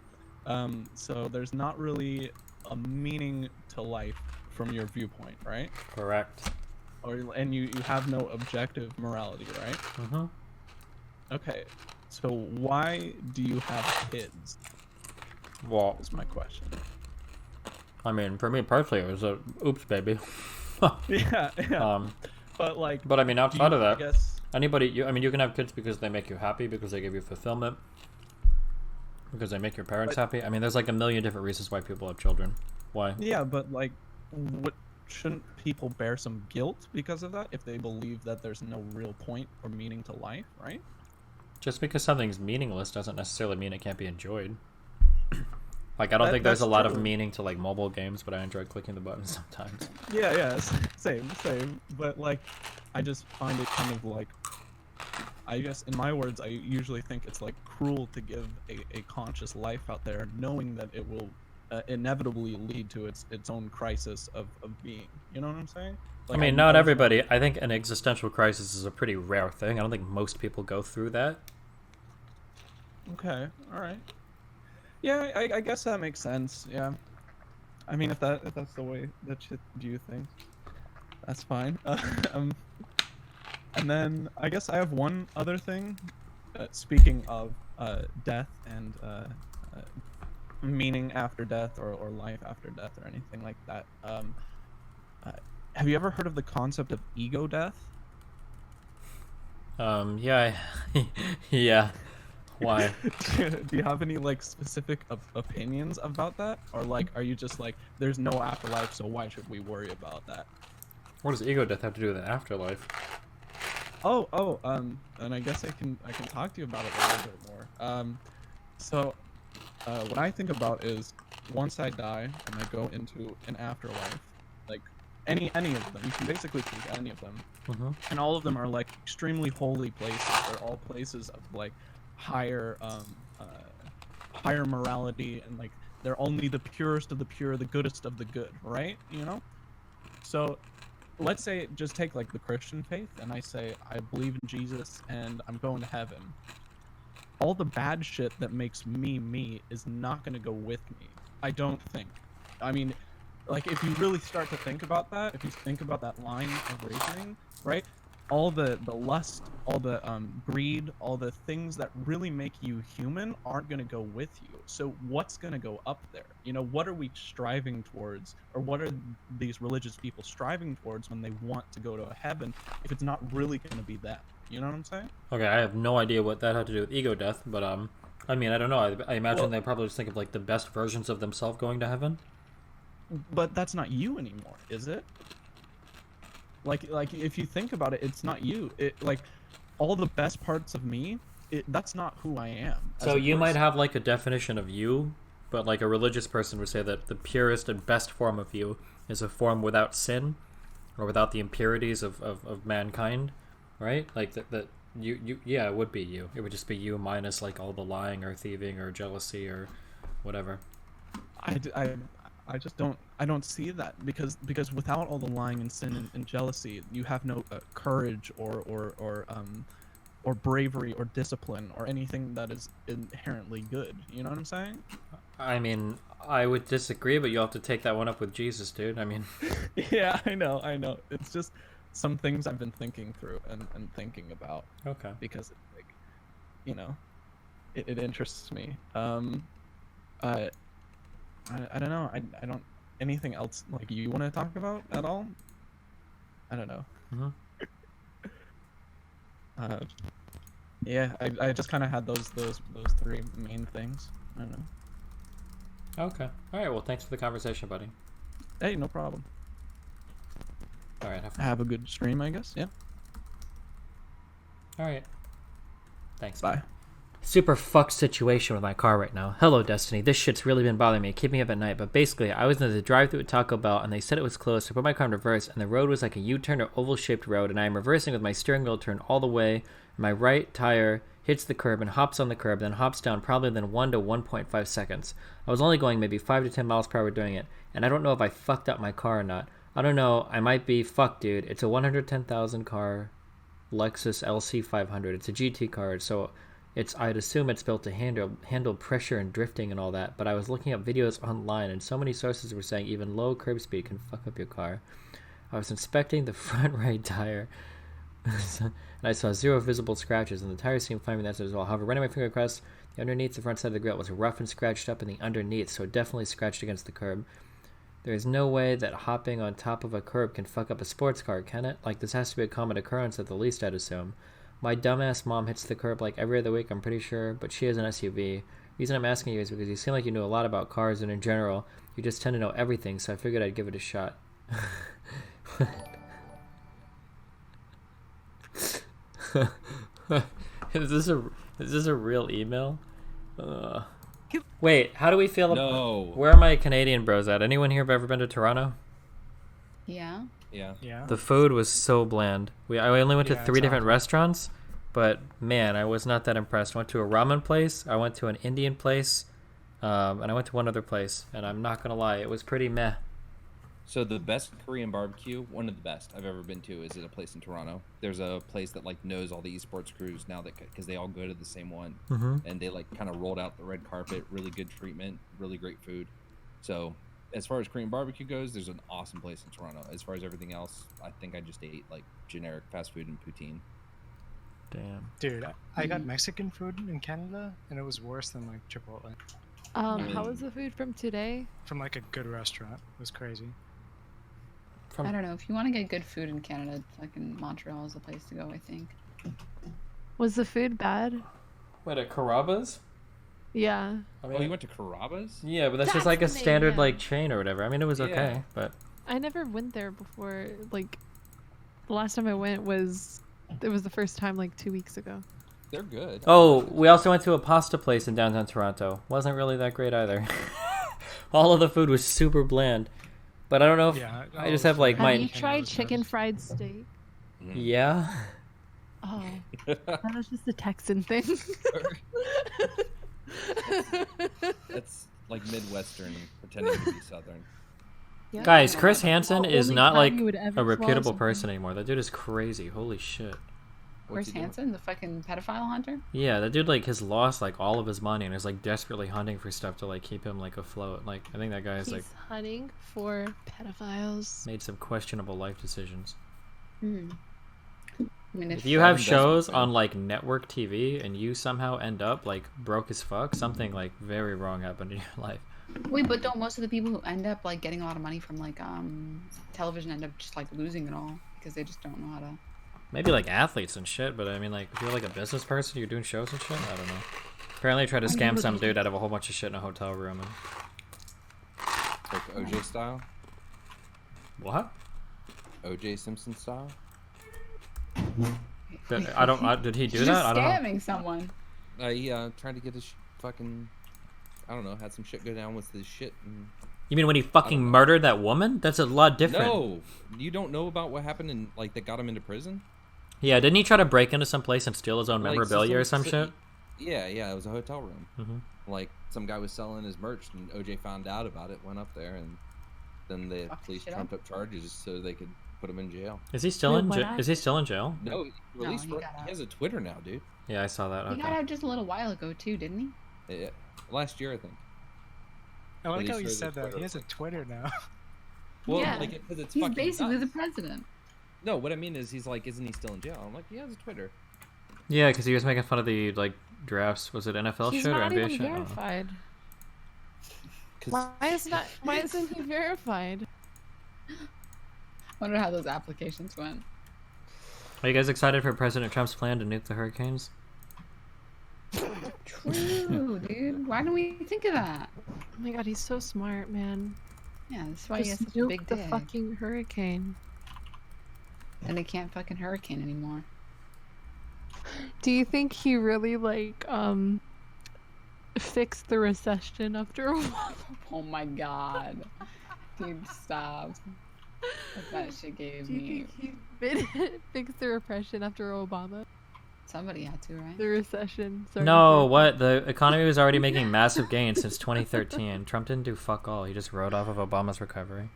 So there's not really a meaning to life from your viewpoint, right? Correct. And you have no objective morality, right? Mm-hmm. Okay. So why do you have kids? Well, That's my question. I mean, for me personally, it was a oops, baby. Yeah. Yeah. But I mean, outside of I that, guess. anybody, you can have kids because they make you happy, because they give you fulfillment, because they make your parents happy. I mean, there's like a million different reasons why people have children. Why? Yeah, but like, shouldn't people bear some guilt because of that if they believe that there's no real point or meaning to life, right? Just because something's meaningless doesn't necessarily mean it can't be enjoyed. Like, I don't think there's That's a lot of true. meaning to like mobile games, but I enjoy clicking the buttons sometimes. Yeah, same. But like, I just find it kind of like, I guess in my words, I usually think it's like cruel to give a conscious life out there, knowing that it will inevitably lead to its own crisis of being. You know what I'm saying? Like, I mean, not everybody. I think an existential crisis is a pretty rare thing. I don't think most people go through that. Okay, all right. Yeah, I guess that makes sense. Yeah, I mean, if that's the way that you view things, that's fine. And then I guess I have one other thing. Speaking of death and meaning after death or life after death or anything like that. Have you ever heard of the concept of ego death? Yeah, yeah. Why? Do you have any like specific opinions about that, or like are you just like there's no afterlife, so why should we worry about that? What does ego death have to do with an afterlife? And I guess I can talk to you about it a little bit more. So what I think about is once I die and I go into an afterlife, like any of them, you can basically take any of them, and all of them are like extremely holy places. They're all places of like higher morality, and like they're only the purest of the pure, the goodest of the good, right? You know? So let's say just take like the Christian faith, and I say I believe in Jesus and I'm going to heaven. All the bad shit that makes me is not going to go with me. I don't think. I mean, like if you really start to think about that, if you think about that line of reasoning, right? All the lust, all the greed, all the things that really make you human aren't going to go with you. So what's going to go up there? You know, what are we striving towards, or what are these religious people striving towards when they want to go to a heaven if it's not really going to be them? You know what I'm saying? Okay, I have no idea what that had to do with ego death, but I mean, I don't know. I imagine they probably just think of like the best versions of themselves going to heaven. But that's not you anymore, is it? Like if you think about it, it's not you. It like all the best parts of me, that's not who I am. So you might have like a definition of you, but like a religious person would say that the purest and best form of you is a form without sin, or without the impurities of mankind, right? Like that you yeah, it would be you. It would just be you minus like all the lying or thieving or jealousy or whatever. I just don't see that because without all the lying and sin and jealousy, you have no courage or bravery or discipline or anything that is inherently good. You know what I'm saying? I mean, I would disagree, but you'll have to take that one up with Jesus, dude. I mean, Yeah, I know. It's just some things I've been thinking through and thinking about. okay. Because like, you know, it interests me. I don't know. I don't. Anything else like you want to talk about at all? I don't know. Yeah, I just kind of had those three main things. I don't know. Okay. All right. Well, thanks for the conversation, buddy. Hey, no problem. All right. Have fun. Have a good stream, I guess. Yeah. All right. Thanks. Bye. Super fucked situation with my car right now. Hello, Destiny. This shit's really been bothering me, keeping me up at night. But basically, I was in the drive-thru at Taco Bell, and they said it was closed. So I put my car in reverse, and the road was like a U-turn or oval-shaped road, and I am reversing with my steering wheel turned all the way. And my right tire hits the curb and hops on the curb, then hops down probably within 1 to 1.5 seconds. I was only going maybe 5 to 10 miles per hour doing it, and I don't know if I fucked up my car or not. I don't know. I might be fucked, dude. It's a 110,000 car Lexus LC 500. It's a GT car, so I'd assume it's built to handle pressure and drifting and all that, but I was looking up videos online and so many sources were saying even low curb speed can fuck up your car. I was inspecting the front right tire and I saw 0 visible scratches and the tire seemed fine with that as well. However, running my finger across the underneath the front side of the grill was rough and scratched up in the underneath, so it definitely scratched against the curb. There is no way that hopping on top of a curb can fuck up a sports car, can it? Like, this has to be a common occurrence at the least, I'd assume. My dumbass mom hits the curb like every other week, I'm pretty sure, but she has an SUV. The reason I'm asking you is because you seem like you know a lot about cars, and in general, you just tend to know everything, so I figured I'd give it a shot. Is this a real email? Wait, how do we feel about... No. Where are my Canadian bros at? Anyone here have ever been to Toronto? Yeah. Yeah. The food was so bland. I only went to Yeah, 3 it's different awful. restaurants, but man, I was not that impressed. I went to a ramen place, I went to an Indian place, and I went to one other place, and I'm not gonna lie, it was pretty meh. So the best Korean barbecue, one of the best I've ever been to, is at a place in Toronto. There's a place that like knows all the esports crews now because they all go to the same one, and they like kind of rolled out the red carpet. Really good treatment, really great food. So as far as Korean barbecue goes, there's an awesome place in Toronto. As far as everything else, I think I just ate like generic fast food and poutine. Damn. Dude, I got Mexican food in Canada, and it was worse than like Chipotle How was the food from today? from like a good restaurant. It was crazy. I don't know. If you want to get good food in Canada, fucking Montreal is the place to go, I think. Was the food bad? What, at Carrabba's? Yeah. I Oh, you went to Carrabba's? Yeah, but that's just That's like a the name, standard yeah. like chain or whatever. I mean, it was Yeah. okay, but I never went there before. Like, the last time I went was... It was the first time like 2 weeks ago. They're good. oh, we also went to a pasta place in downtown Toronto. Wasn't really that great either. All of the food was super bland. But I don't know if Yeah, I just have like Have my you tried chicken fried steak? yeah. Oh, that was just a Texan thing. That's like Midwestern pretending to be Southern. Yeah. Guys, Chris Hansen The is only not time like you would ever a swallow reputable something. person anymore. That dude is crazy. Holy shit. Chris What's he doing? Hansen, the fucking pedophile hunter? Yeah, that dude like has lost like all of his money and is like desperately hunting for stuff to like keep him like afloat. Like I think that guy is He's like hunting for pedophiles. made some questionable life decisions. Hmm. I mean, If you have investment, shows man. on like network TV and you somehow end up like broke as fuck, something like very wrong happened in your life. Wait, but don't most of the people who end up like getting a lot of money from like television end up just like losing it all because they just don't know how to? Maybe like athletes and shit, but I mean like if you're like a business person, you're doing shows and shit. I don't know. Apparently, I tried to scam some dude out of a whole bunch of shit in a hotel room. And... Like OJ style? What? OJ Simpson style? I don't. Did he do Just that? I don't know. scamming someone. Yeah, trying to get his fucking, I don't know, had some shit go down with his shit. And... You mean when he fucking murdered that woman? That's a lot different. No, you don't know about what happened and like that got him into prison. Yeah, didn't he try to break into some place and steal his own Like, memorabilia or some so- shit? Yeah, it was a hotel room. Mm-hmm. Like some guy was selling his merch, and OJ found out about it, went up there, and then the Fucked police shit trumped up charges so they could put him in jail. Is he still Wait, in? what Is he still in jail? No, he released. he he, got out. has a Twitter now, dude. Yeah, I saw that. He got Okay. out just a little while ago too, didn't he? Yeah, last year I think. I like he how you started said that. Twitter. He has a Twitter now. Well, Yeah. like because it's He's fucking basically nuts. the president. No, what I mean is he's like, isn't he still in jail? I'm like, he has a Twitter. Yeah, because he was making fun of the like drafts. Was it NFL He's shit or not NBA even shit? I don't know. verified. 'Cause- Why isn't he verified? Wonder how those applications went. Are you guys excited for President Trump's plan to nuke the hurricanes? True, dude. Why don't we think of that? Oh my god, he's so smart, man. Yeah, that's why he has Just such a big nuke the dick. fucking hurricane. And they can't fucking hurricane anymore. Do you think he really fixed the recession after a while? Oh my god. Dude, stop. That shit gave Do you me... think he fixed the repression after Obama? Somebody had to, right? The recession. Sorry No, for- what? The economy was already making massive gains since 2013. Trump didn't do fuck all. He just rode off of Obama's recovery.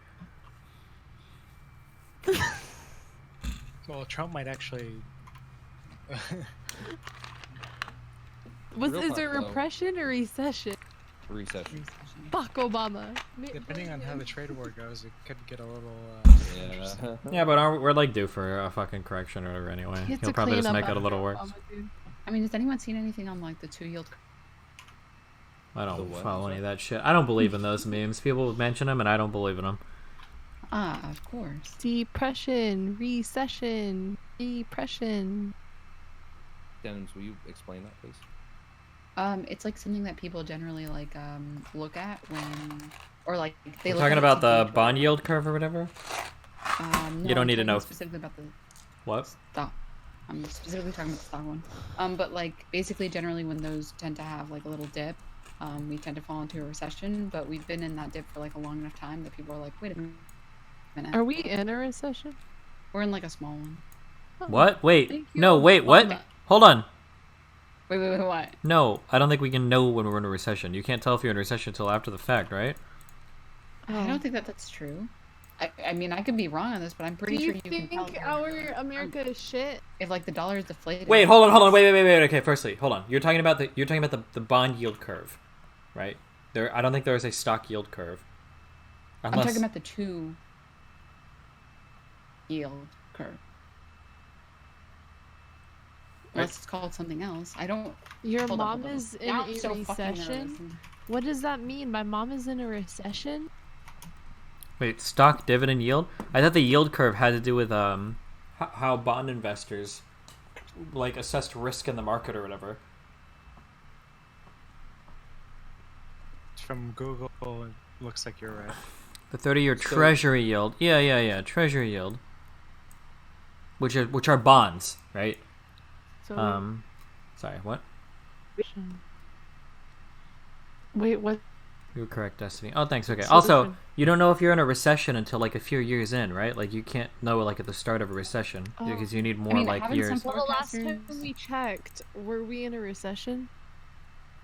Well, Trump might actually. Was Real is talk, it though. repression or recession? Recession. Fuck Obama. Depending on how the trade war goes, it could get a little. Yeah. Yeah, but we're like due for a fucking correction or whatever anyway. He has He'll to probably clean just up make it a after little worse. Obama, dude. I mean, has anyone seen anything on like the 2-yield? I don't The what? follow any of that shit. I don't believe in those memes. People mention them and I don't believe in them. Ah, of course. Depression, recession, depression. Denims, will you explain that, please? It's like something that people generally like look at when, or like they You're look talking at about the something- bond yield curve or whatever? No, You don't I'm need to talking know. specifically about the What? stock. I'm specifically talking about the stock one. But like basically, generally when those tend to have like a little dip, we tend to fall into a recession. But we've been in that dip for like a long enough time that people are like, wait a minute. Are we in a recession? We're in like a small one. What? Wait. Thank you, No, wait, what? Obama. Hold on. Wait, what? No, I don't think we can know when we're in a recession. You can't tell if you're in a recession until after the fact, right? I don't think that that's true. I mean, I could be wrong on this, but I'm pretty Do sure you you can think tell. our America is shit? If like the dollar is deflated. Wait, hold on, wait. Okay, firstly, hold on. You're talking about the bond yield curve, right? I don't think there is a stock yield curve. I'm talking about the 2-yield curve. Unless it's called something else. I don't. Your Hold on, mom hold on. is in Now a I'm so fucking recession? nervous. What does that mean? My mom is in a recession? Wait, stock dividend yield? I thought the yield curve had to do with how bond investors like assessed risk in the market or whatever. From Google, it looks like you're right. The 30-year treasury yield. Yeah, treasury yield. Which are bonds, right? So Sorry, what? wait, what? You're correct, Destiny. Oh, thanks. Okay. So Also, different. you don't know if you're in a recession until like a few years in, right? Like you can't know like at the start of a recession because you need more mean, like haven't years. some Well, the last time forecasters- we checked, were we in a recession?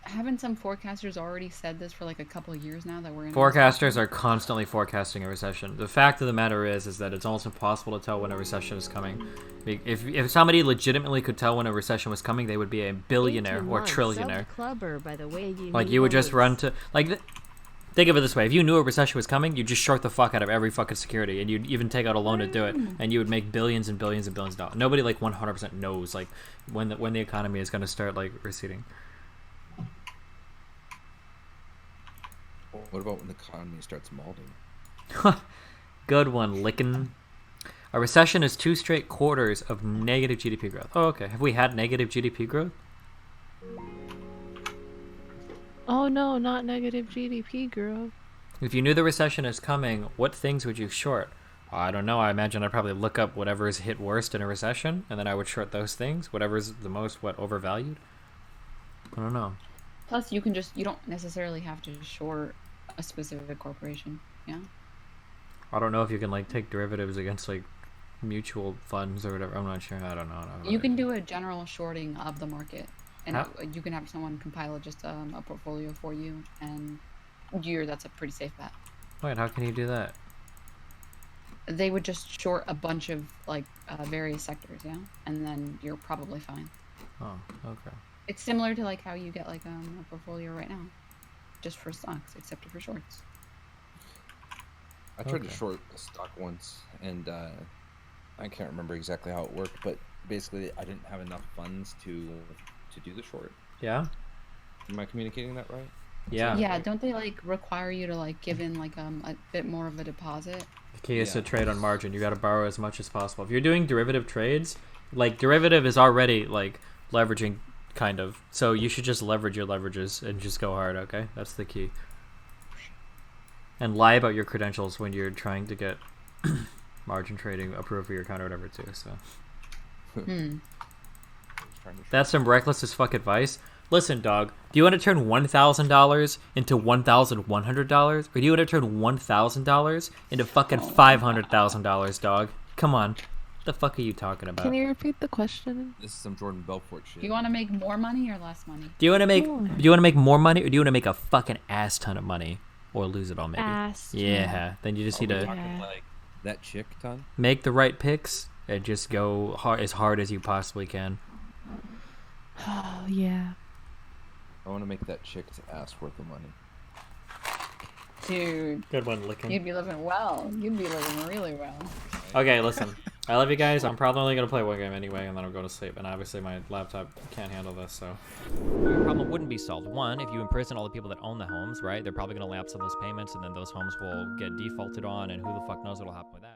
Haven't some forecasters already said this for like a couple of years now that we're in? a Forecasters recession? are constantly forecasting a recession. The fact of the matter is that it's almost impossible to tell when a recession is coming. If somebody legitimately could tell when a recession was coming, they would be a billionaire or trillionaire. Clubber, by the way, Like you would just run to like. Think of it this way: if you knew a recession was coming, you'd just short the fuck out of every fucking security, and you'd even take out a loan to do it, and you would make billions and billions and billions of dollars. Nobody like 100% knows like when the economy is going to start like receding. What about when the economy starts molding? Good one, lickin'. A recession is 2 straight quarters of negative GDP growth. Oh, okay. Have we had negative GDP growth? Oh no, not negative GDP growth. If you knew the recession is coming, what things would you short? I don't know. I imagine I'd probably look up whatever is hit worst in a recession, and then I would short those things. Whatever is the most, overvalued? I don't know. Plus, you don't necessarily have to short a specific corporation. Yeah. I don't know if you can like take derivatives against like mutual funds or whatever. I'm not sure. I don't know. You can do a general shorting of the market, and How? you can have someone compile just a portfolio for you, and that's a pretty safe bet. Wait, how can you do that? They would just short a bunch of like various sectors, yeah, and then you're probably fine. Oh, okay. It's similar to like how you get like a portfolio right now, just for stocks, except for shorts. I tried to Okay. short a stock once, and I can't remember exactly how it worked, but basically I didn't have enough funds to do the short. Yeah. Am I communicating that right? Yeah. Yeah, don't they like require you to like give in like a bit more of a deposit? The key is to Yeah. trade on margin. You got to borrow as much as possible. If you're doing derivative trades, like derivative is already like leveraging kind of. So you should just leverage your leverages and just go hard, okay? That's the key. And lie about your credentials when you're trying to get margin trading approved for your account or whatever too. So that's some reckless as fuck advice. Listen, dog. Do you want to turn $1,000 into $1,100, or do you want to turn $1,000 into fucking $500,000, dog? Come on. What the fuck are you talking about? Can you repeat the question? This is some Jordan Belfort shit. Do you want to make more money or less money? Do you want to make more money, or do you want to make a fucking ass ton of money, or lose it all maybe? Ass ton. Yeah. Then you just need to Like that chick ton? make the right picks and just go as hard as you possibly can. Oh yeah. I want to make that chick's ass worth the money. Dude, Good one, licking. you'd be living well. You'd be living really well. Okay, listen. I love you guys. I'm probably only gonna play one game anyway, and then I'll go to sleep. And obviously, my laptop can't handle this, so. Your problem wouldn't be solved. One, if you imprison all the people that own the homes, right? They're probably gonna lapse on those payments, and then those homes will get defaulted on, and who the fuck knows what'll happen with that.